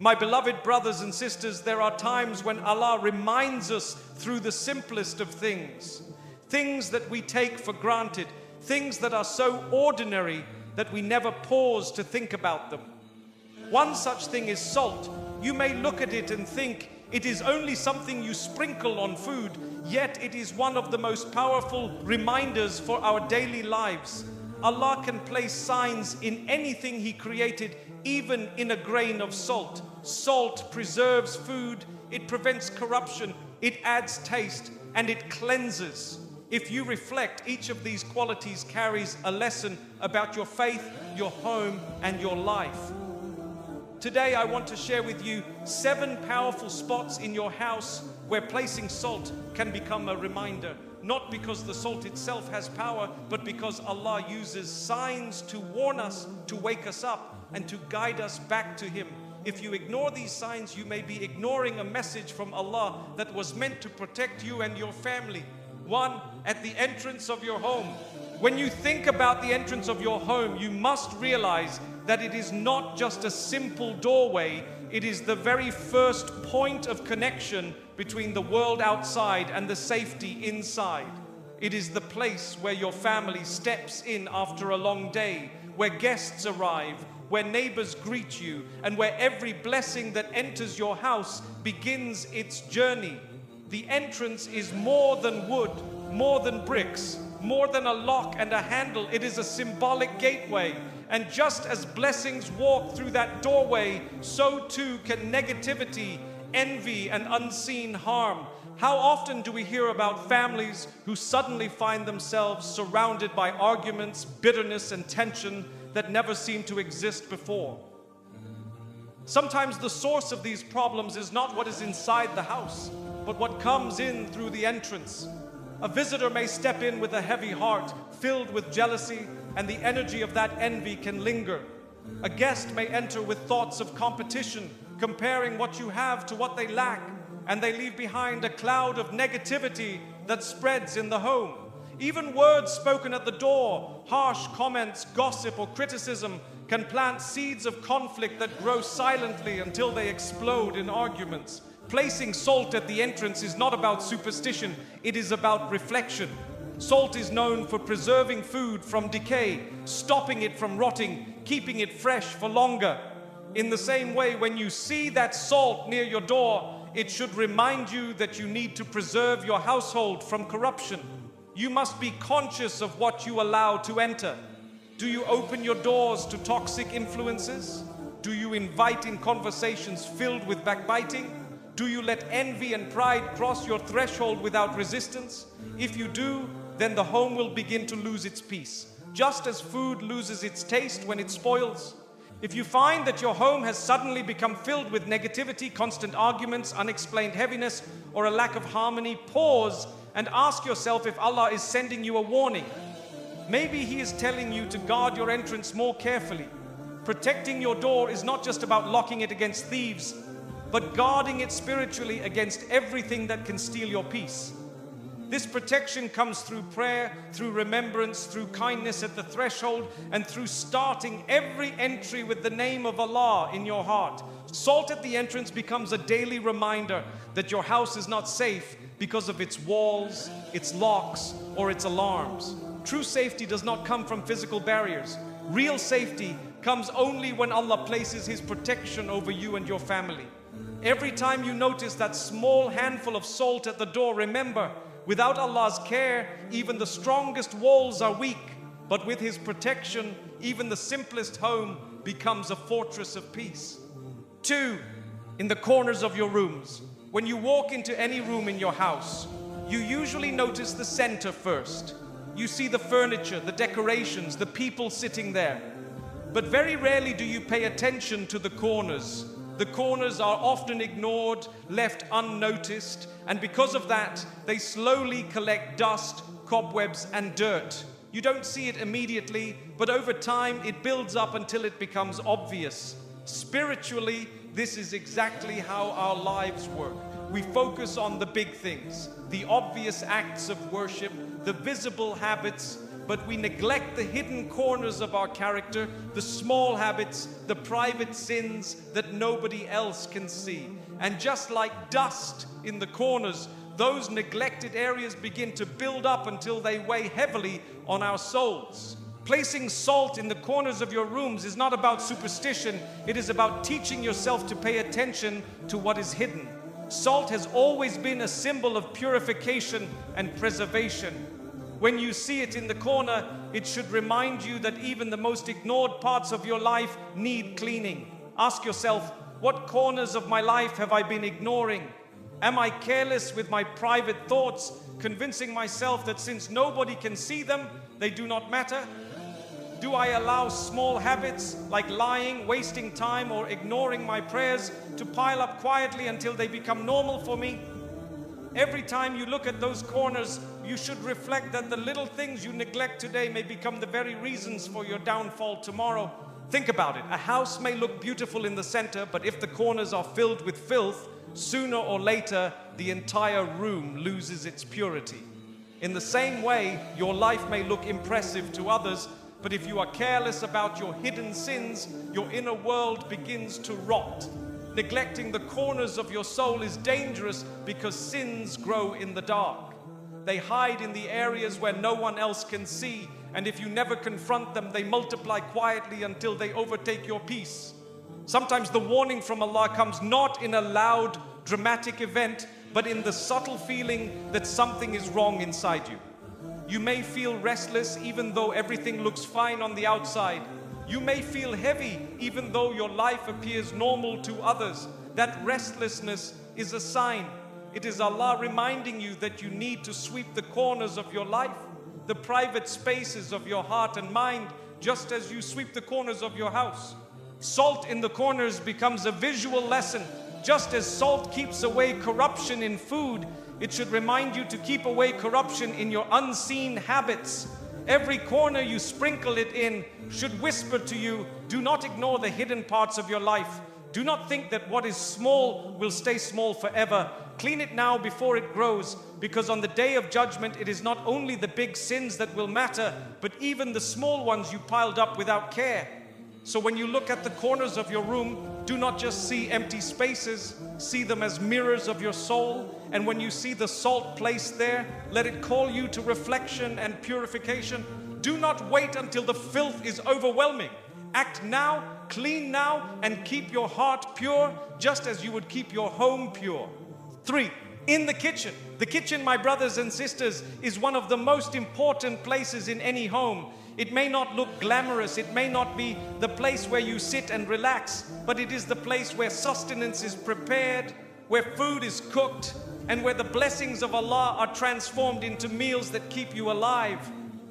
My beloved brothers and sisters, there are times when Allah reminds us through the simplest of things. Things that we take for granted, things that are so ordinary that we never pause to think about them. One such thing is salt. You may look at it and think it is only something you sprinkle on food, yet it is one of the most powerful reminders for our daily lives. Allah can place signs in anything He created, even in a grain of salt. Salt preserves food, it prevents corruption, it adds taste, and it cleanses. If you reflect, each of these qualities carries a lesson about your faith, your home, and your life. Today I want to share with you 7 powerful spots in your house where placing salt can become a reminder. Not because the salt itself has power, but because Allah uses signs to warn us, to wake us up, and to guide us back to Him. If you ignore these signs, you may be ignoring a message from Allah that was meant to protect you and your family. 1, at the entrance of your home. When you think about the entrance of your home, you must realize that it is not just a simple doorway, it is the very first point of connection between the world outside and the safety inside. It is the place where your family steps in after a long day, where guests arrive, where neighbors greet you, and where every blessing that enters your house begins its journey. The entrance is more than wood, more than bricks, more than a lock and a handle. It is a symbolic gateway. And just as blessings walk through that doorway, so too can negativity, envy, and unseen harm. How often do we hear about families who suddenly find themselves surrounded by arguments, bitterness, and tension that never seemed to exist before? Sometimes the source of these problems is not what is inside the house, but what comes in through the entrance. A visitor may step in with a heavy heart, filled with jealousy, and the energy of that envy can linger. A guest may enter with thoughts of competition, comparing what you have to what they lack, and they leave behind a cloud of negativity that spreads in the home. Even words spoken at the door, harsh comments, gossip, or criticism can plant seeds of conflict that grow silently until they explode in arguments. Placing salt at the entrance is not about superstition, it is about reflection. Salt is known for preserving food from decay, stopping it from rotting, keeping it fresh for longer. In the same way, when you see that salt near your door, it should remind you that you need to preserve your household from corruption. You must be conscious of what you allow to enter. Do you open your doors to toxic influences? Do you invite in conversations filled with backbiting? Do you let envy and pride cross your threshold without resistance? If you do, then the home will begin to lose its peace, just as food loses its taste when it spoils. If you find that your home has suddenly become filled with negativity, constant arguments, unexplained heaviness, or a lack of harmony, pause and ask yourself if Allah is sending you a warning. Maybe He is telling you to guard your entrance more carefully. Protecting your door is not just about locking it against thieves, but guarding it spiritually against everything that can steal your peace. This protection comes through prayer, through remembrance, through kindness at the threshold, and through starting every entry with the name of Allah in your heart. Salt at the entrance becomes a daily reminder that your house is not safe because of its walls, its locks, or its alarms. True safety does not come from physical barriers. Real safety comes only when Allah places His protection over you and your family. Every time you notice that small handful of salt at the door, remember, without Allah's care, even the strongest walls are weak. But with His protection, even the simplest home becomes a fortress of peace. 2, in the corners of your rooms. When you walk into any room in your house, you usually notice the center first. You see the furniture, the decorations, the people sitting there. But very rarely do you pay attention to the corners. The corners are often ignored, left unnoticed, and because of that, they slowly collect dust, cobwebs, and dirt. You don't see it immediately, but over time it builds up until it becomes obvious. Spiritually, this is exactly how our lives work. We focus on the big things, the obvious acts of worship, the visible habits, but we neglect the hidden corners of our character, the small habits, the private sins that nobody else can see. And just like dust in the corners, those neglected areas begin to build up until they weigh heavily on our souls. Placing salt in the corners of your rooms is not about superstition. It is about teaching yourself to pay attention to what is hidden. Salt has always been a symbol of purification and preservation. When you see it in the corner, it should remind you that even the most ignored parts of your life need cleaning. Ask yourself, what corners of my life have I been ignoring? Am I careless with my private thoughts, convincing myself that since nobody can see them, they do not matter? Do I allow small habits like lying, wasting time, or ignoring my prayers to pile up quietly until they become normal for me? Every time you look at those corners, you should reflect that the little things you neglect today may become the very reasons for your downfall tomorrow. Think about it. A house may look beautiful in the center, but if the corners are filled with filth, sooner or later, the entire room loses its purity. In the same way, your life may look impressive to others, but if you are careless about your hidden sins, your inner world begins to rot. Neglecting the corners of your soul is dangerous because sins grow in the dark. They hide in the areas where no one else can see, and if you never confront them, they multiply quietly until they overtake your peace. Sometimes the warning from Allah comes not in a loud, dramatic event, but in the subtle feeling that something is wrong inside you. You may feel restless even though everything looks fine on the outside. You may feel heavy even though your life appears normal to others. That restlessness is a sign. It is Allah reminding you that you need to sweep the corners of your life, the private spaces of your heart and mind, just as you sweep the corners of your house. Salt in the corners becomes a visual lesson. Just as salt keeps away corruption in food, it should remind you to keep away corruption in your unseen habits. Every corner you sprinkle it in should whisper to you, do not ignore the hidden parts of your life. Do not think that what is small will stay small forever. Clean it now before it grows, because on the day of judgment, it is not only the big sins that will matter, but even the small ones you piled up without care. So when you look at the corners of your room, do not just see empty spaces, see them as mirrors of your soul. And when you see the salt placed there, let it call you to reflection and purification. Do not wait until the filth is overwhelming. Act now, clean now, and keep your heart pure, just as you would keep your home pure. 3. In the kitchen. The kitchen, my brothers and sisters, is one of the most important places in any home. It may not look glamorous, it may not be the place where you sit and relax, but it is the place where sustenance is prepared, where food is cooked, and where the blessings of Allah are transformed into meals that keep you alive.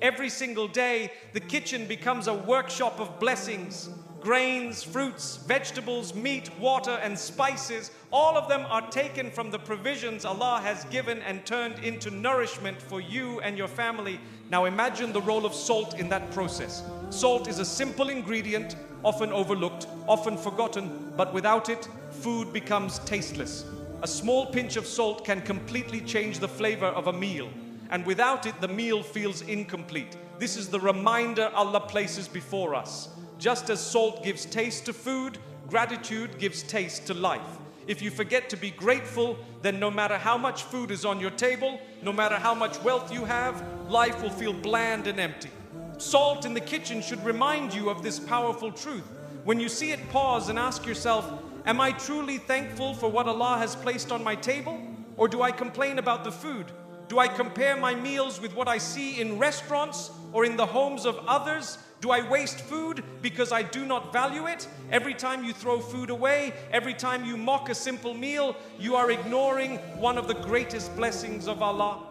Every single day, the kitchen becomes a workshop of blessings. Grains, fruits, vegetables, meat, water, and spices, all of them are taken from the provisions Allah has given and turned into nourishment for you and your family. Now imagine the role of salt in that process. Salt is a simple ingredient, often overlooked, often forgotten, but without it, food becomes tasteless. A small pinch of salt can completely change the flavor of a meal, and without it, the meal feels incomplete. This is the reminder Allah places before us. Just as salt gives taste to food, gratitude gives taste to life. If you forget to be grateful, then no matter how much food is on your table, no matter how much wealth you have, life will feel bland and empty. Salt in the kitchen should remind you of this powerful truth. When you see it, pause and ask yourself, am I truly thankful for what Allah has placed on my table? Or do I complain about the food? Do I compare my meals with what I see in restaurants or in the homes of others? Do I waste food because I do not value it? Every time you throw food away, every time you mock a simple meal, you are ignoring one of the greatest blessings of Allah.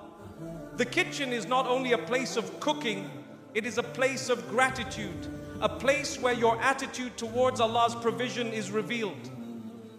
The kitchen is not only a place of cooking, it is a place of gratitude, a place where your attitude towards Allah's provision is revealed.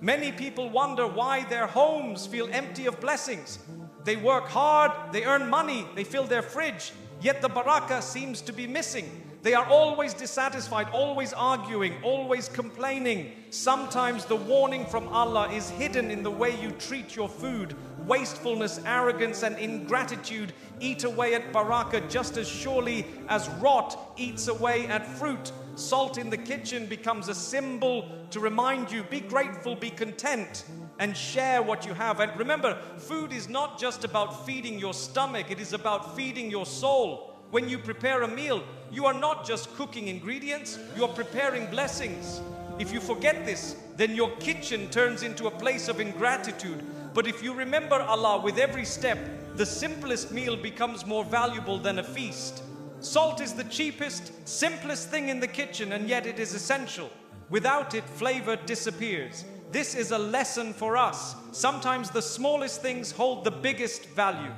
Many people wonder why their homes feel empty of blessings. They work hard, they earn money, they fill their fridge, yet the barakah seems to be missing. They are always dissatisfied, always arguing, always complaining. Sometimes the warning from Allah is hidden in the way you treat your food. Wastefulness, arrogance, and ingratitude eat away at barakah just as surely as rot eats away at fruit. Salt in the kitchen becomes a symbol to remind you, be grateful, be content, and share what you have. And remember, food is not just about feeding your stomach, it is about feeding your soul. When you prepare a meal, you are not just cooking ingredients, you are preparing blessings. If you forget this, then your kitchen turns into a place of ingratitude. But if you remember Allah with every step, the simplest meal becomes more valuable than a feast. Salt is the cheapest, simplest thing in the kitchen, and yet it is essential. Without it, flavor disappears. This is a lesson for us. Sometimes the smallest things hold the biggest value.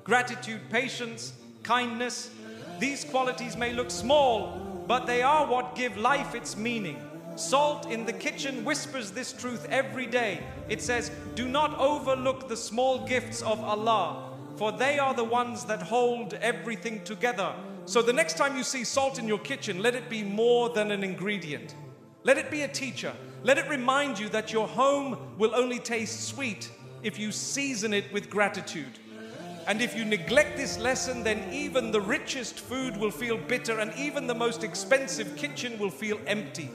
Gratitude, patience, kindness. These qualities may look small, but they are what give life its meaning. Salt in the kitchen whispers this truth every day. It says, do not overlook the small gifts of Allah, for they are the ones that hold everything together. So the next time you see salt in your kitchen, let it be more than an ingredient. Let it be a teacher. Let it remind you that your home will only taste sweet if you season it with gratitude. And if you neglect this lesson, then even the richest food will feel bitter, and even the most expensive kitchen will feel empty.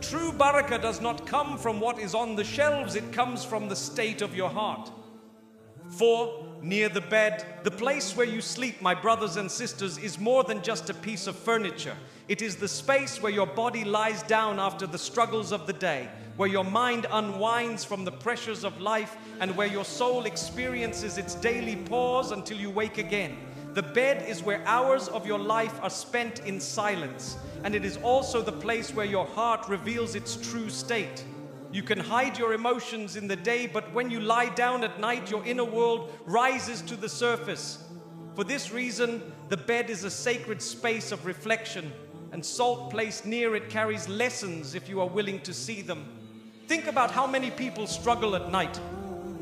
True barakah does not come from what is on the shelves, it comes from the state of your heart. 4. Near the bed. The place where you sleep, my brothers and sisters, is more than just a piece of furniture. It is the space where your body lies down after the struggles of the day, where your mind unwinds from the pressures of life, and where your soul experiences its daily pause until you wake again. The bed is where hours of your life are spent in silence, and it is also the place where your heart reveals its true state. You can hide your emotions in the day, but when you lie down at night, your inner world rises to the surface. For this reason, the bed is a sacred space of reflection, and salt placed near it carries lessons if you are willing to see them. Think about how many people struggle at night.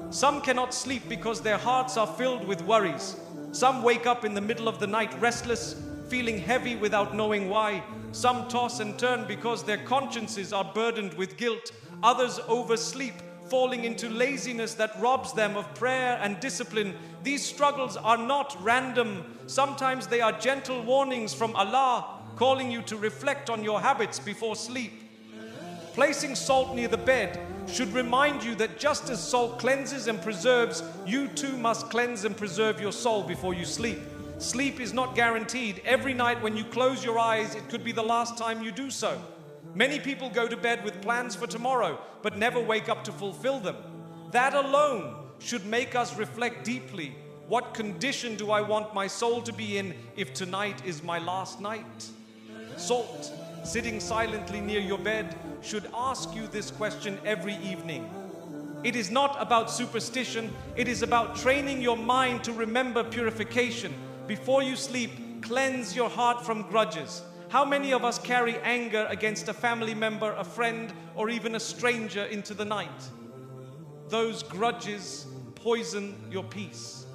Some cannot sleep because their hearts are filled with worries. Some wake up in the middle of the night restless, feeling heavy without knowing why. Some toss and turn because their consciences are burdened with guilt. Others oversleep, falling into laziness that robs them of prayer and discipline. These struggles are not random. Sometimes they are gentle warnings from Allah, calling you to reflect on your habits before sleep. Placing salt near the bed should remind you that just as salt cleanses and preserves, you too must cleanse and preserve your soul before you sleep. Sleep is not guaranteed. Every night when you close your eyes, it could be the last time you do so. Many people go to bed with plans for tomorrow, but never wake up to fulfill them. That alone should make us reflect deeply. What condition do I want my soul to be in if tonight is my last night? Salt, sitting silently near your bed, should ask you this question every evening. It is not about superstition, it is about training your mind to remember purification. Before you sleep, cleanse your heart from grudges. How many of us carry anger against a family member, a friend, or even a stranger into the night? Those grudges poison your peace.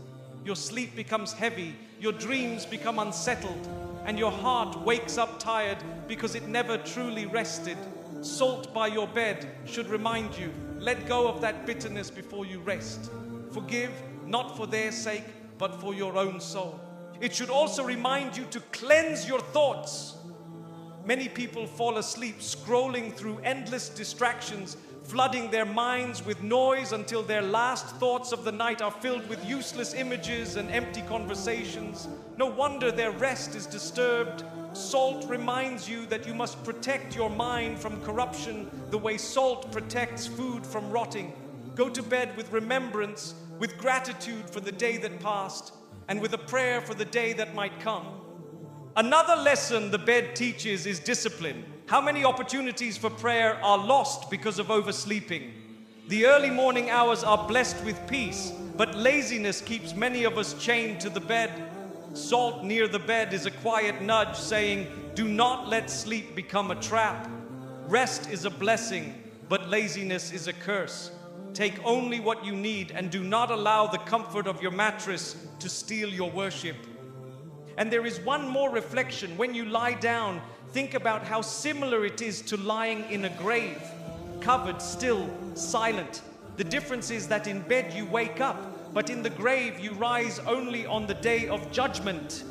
Your sleep becomes heavy, your dreams become unsettled, and your heart wakes up tired because it never truly rested. Salt by your bed should remind you, let go of that bitterness before you rest. Forgive, not for their sake, but for your own soul. It should also remind you to cleanse your thoughts. Many people fall asleep scrolling through endless distractions, flooding their minds with noise until their last thoughts of the night are filled with useless images and empty conversations. No wonder their rest is disturbed. Salt reminds you that you must protect your mind from corruption the way salt protects food from rotting. Go to bed with remembrance, with gratitude for the day that passed, and with a prayer for the day that might come. Another lesson the bed teaches is discipline. How many opportunities for prayer are lost because of oversleeping? The early morning hours are blessed with peace, but laziness keeps many of us chained to the bed. Salt near the bed is a quiet nudge saying, do not let sleep become a trap. Rest is a blessing, but laziness is a curse. Take only what you need and do not allow the comfort of your mattress to steal your worship. And there is one more reflection. When you lie down, think about how similar it is to lying in a grave, covered, still, silent. The difference is that in bed you wake up, but in the grave you rise only on the day of judgment.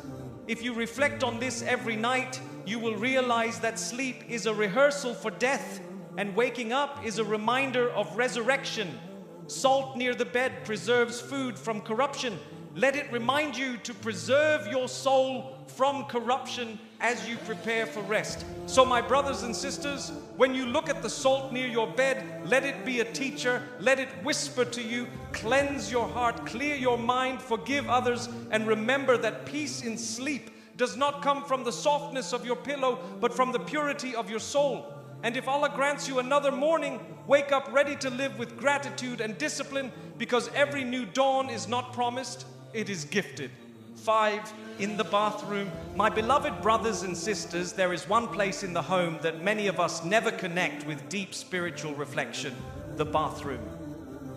If you reflect on this every night, you will realize that sleep is a rehearsal for death, and waking up is a reminder of resurrection. Salt near the bed preserves food from corruption. Let it remind you to preserve your soul from corruption as you prepare for rest. So my brothers and sisters, when you look at the salt near your bed, let it be a teacher. Let it whisper to you, cleanse your heart, clear your mind, forgive others, and remember that peace in sleep does not come from the softness of your pillow, but from the purity of your soul. And if Allah grants you another morning, wake up ready to live with gratitude and discipline, because every new dawn is not promised, it is gifted. 5, in the bathroom. My beloved brothers and sisters, there is one place in the home that many of us never connect with deep spiritual reflection: the bathroom.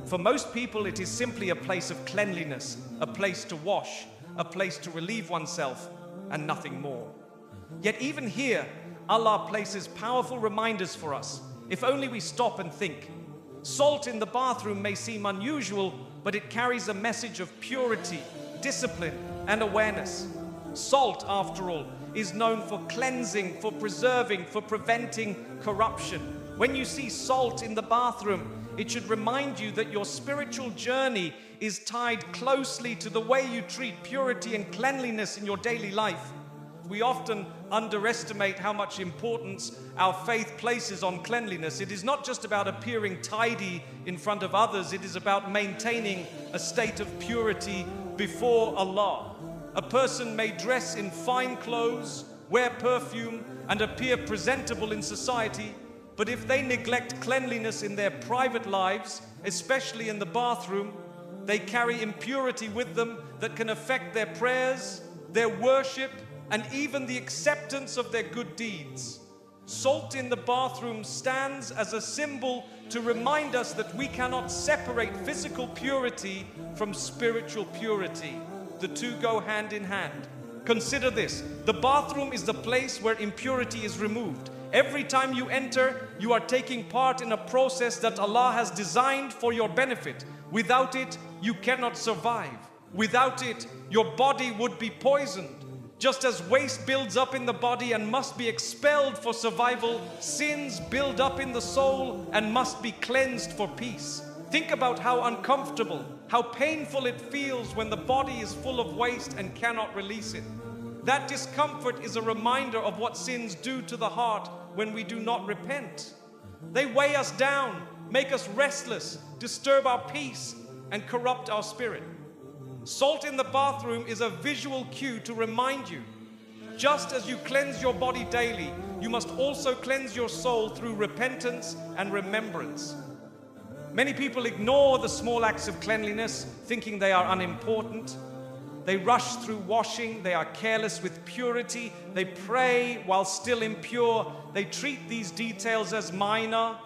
For most people, it is simply a place of cleanliness, a place to wash, a place to relieve oneself, and nothing more. Yet even here, Allah places powerful reminders for us, if only we stop and think. Salt in the bathroom may seem unusual, but it carries a message of purity, discipline, and awareness. Salt, after all, is known for cleansing, for preserving, for preventing corruption. When you see salt in the bathroom, it should remind you that your spiritual journey is tied closely to the way you treat purity and cleanliness in your daily life. We often underestimate how much importance our faith places on cleanliness. It is not just about appearing tidy in front of others, it is about maintaining a state of purity before Allah. A person may dress in fine clothes, wear perfume, and appear presentable in society, but if they neglect cleanliness in their private lives, especially in the bathroom, they carry impurity with them that can affect their prayers, their worship, and even the acceptance of their good deeds. Salt in the bathroom stands as a symbol to remind us that we cannot separate physical purity from spiritual purity. The two go hand in hand. Consider this: the bathroom is the place where impurity is removed. Every time you enter, you are taking part in a process that Allah has designed for your benefit. Without it, you cannot survive. Without it, your body would be poisoned. Just as waste builds up in the body and must be expelled for survival, sins build up in the soul and must be cleansed for peace. Think about how uncomfortable, how painful it feels when the body is full of waste and cannot release it. That discomfort is a reminder of what sins do to the heart when we do not repent. They weigh us down, make us restless, disturb our peace, and corrupt our spirit. Salt in the bathroom is a visual cue to remind you, just as you cleanse your body daily, you must also cleanse your soul through repentance and remembrance. Many people ignore the small acts of cleanliness, thinking they are unimportant. They rush through washing, they are careless with purity, they pray while still impure, they treat these details as minor.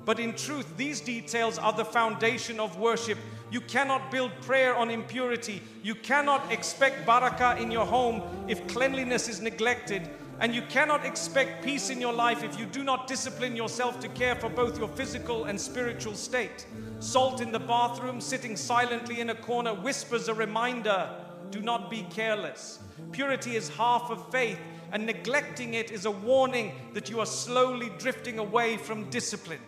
But in truth, these details are the foundation of worship. You cannot build prayer on impurity. You cannot expect barakah in your home if cleanliness is neglected. And you cannot expect peace in your life if you do not discipline yourself to care for both your physical and spiritual state. Salt in the bathroom, sitting silently in a corner, whispers a reminder: do not be careless. Purity is half of faith, and neglecting it is a warning that you are slowly drifting away from discipline.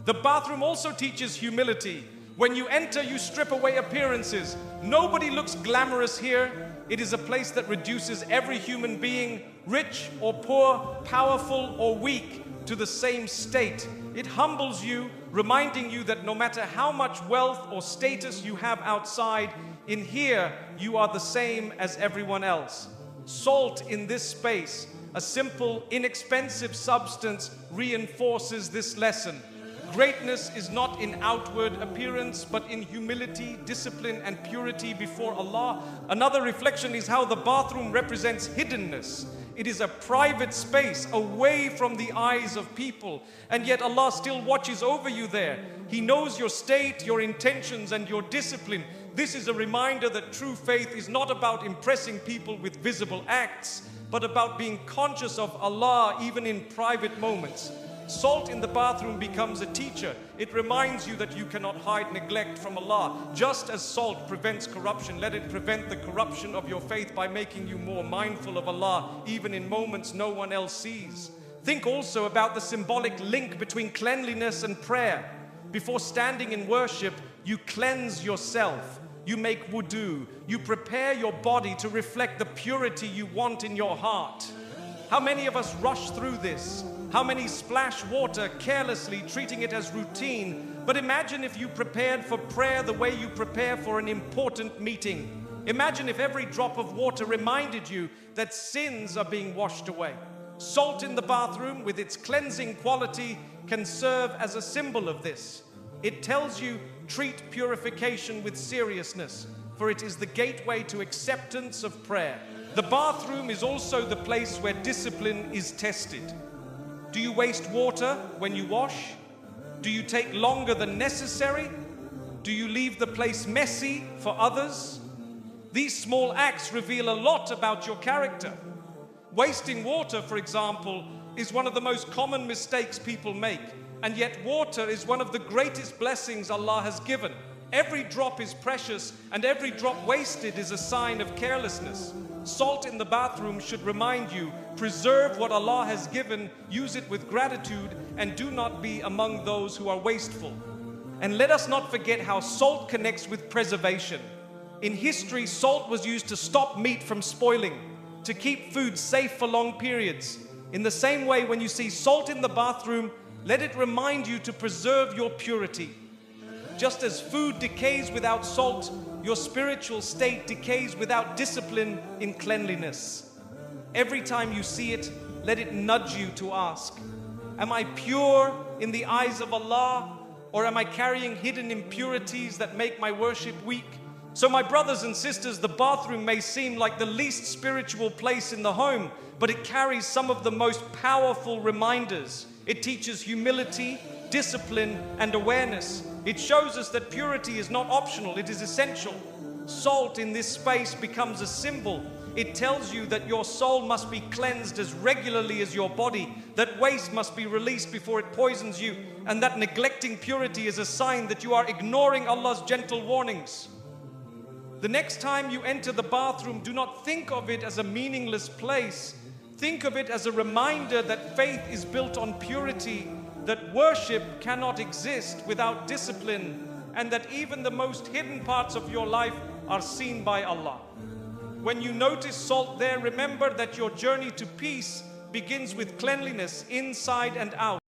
The bathroom also teaches humility. When you enter, you strip away appearances. Nobody looks glamorous here. It is a place that reduces every human being, rich or poor, powerful or weak, to the same state. It humbles you, reminding you that no matter how much wealth or status you have outside, in here you are the same as everyone else. Salt in this space, a simple, inexpensive substance, reinforces this lesson. Greatness is not in outward appearance, but in humility, discipline, and purity before Allah. Another reflection is how the bathroom represents hiddenness. It is a private space away from the eyes of people, and yet Allah still watches over you there. He knows your state, your intentions, and your discipline. This is a reminder that true faith is not about impressing people with visible acts, but about being conscious of Allah even in private moments. Salt in the bathroom becomes a teacher. It reminds you that you cannot hide neglect from Allah. Just as salt prevents corruption, let it prevent the corruption of your faith by making you more mindful of Allah, even in moments no one else sees. Think also about the symbolic link between cleanliness and prayer. Before standing in worship, you cleanse yourself. You make wudu. You prepare your body to reflect the purity you want in your heart. How many of us rush through this? How many splash water carelessly, treating it as routine? But imagine if you prepared for prayer the way you prepare for an important meeting. Imagine if every drop of water reminded you that sins are being washed away. Salt in the bathroom, with its cleansing quality, can serve as a symbol of this. It tells you, treat purification with seriousness, for it is the gateway to acceptance of prayer. The bathroom is also the place where discipline is tested. Do you waste water when you wash? Do you take longer than necessary? Do you leave the place messy for others? These small acts reveal a lot about your character. Wasting water, for example, is one of the most common mistakes people make. And yet water is one of the greatest blessings Allah has given. Every drop is precious, and every drop wasted is a sign of carelessness. Salt in the bathroom should remind you, preserve what Allah has given, use it with gratitude, and do not be among those who are wasteful. And let us not forget how salt connects with preservation. In history, salt was used to stop meat from spoiling, to keep food safe for long periods. In the same way, when you see salt in the bathroom, let it remind you to preserve your purity. Just as food decays without salt, your spiritual state decays without discipline in cleanliness. Every time you see it, let it nudge you to ask, am I pure in the eyes of Allah, or am I carrying hidden impurities that make my worship weak? So my brothers and sisters, the bathroom may seem like the least spiritual place in the home, but it carries some of the most powerful reminders. It teaches humility, discipline, and awareness. It shows us that purity is not optional, it is essential. Salt in this space becomes a symbol. It tells you that your soul must be cleansed as regularly as your body, that waste must be released before it poisons you, and that neglecting purity is a sign that you are ignoring Allah's gentle warnings. The next time you enter the bathroom, do not think of it as a meaningless place. Think of it as a reminder that faith is built on purity, that worship cannot exist without discipline, and that even the most hidden parts of your life are seen by Allah. When you notice salt there, remember that your journey to peace begins with cleanliness inside and out.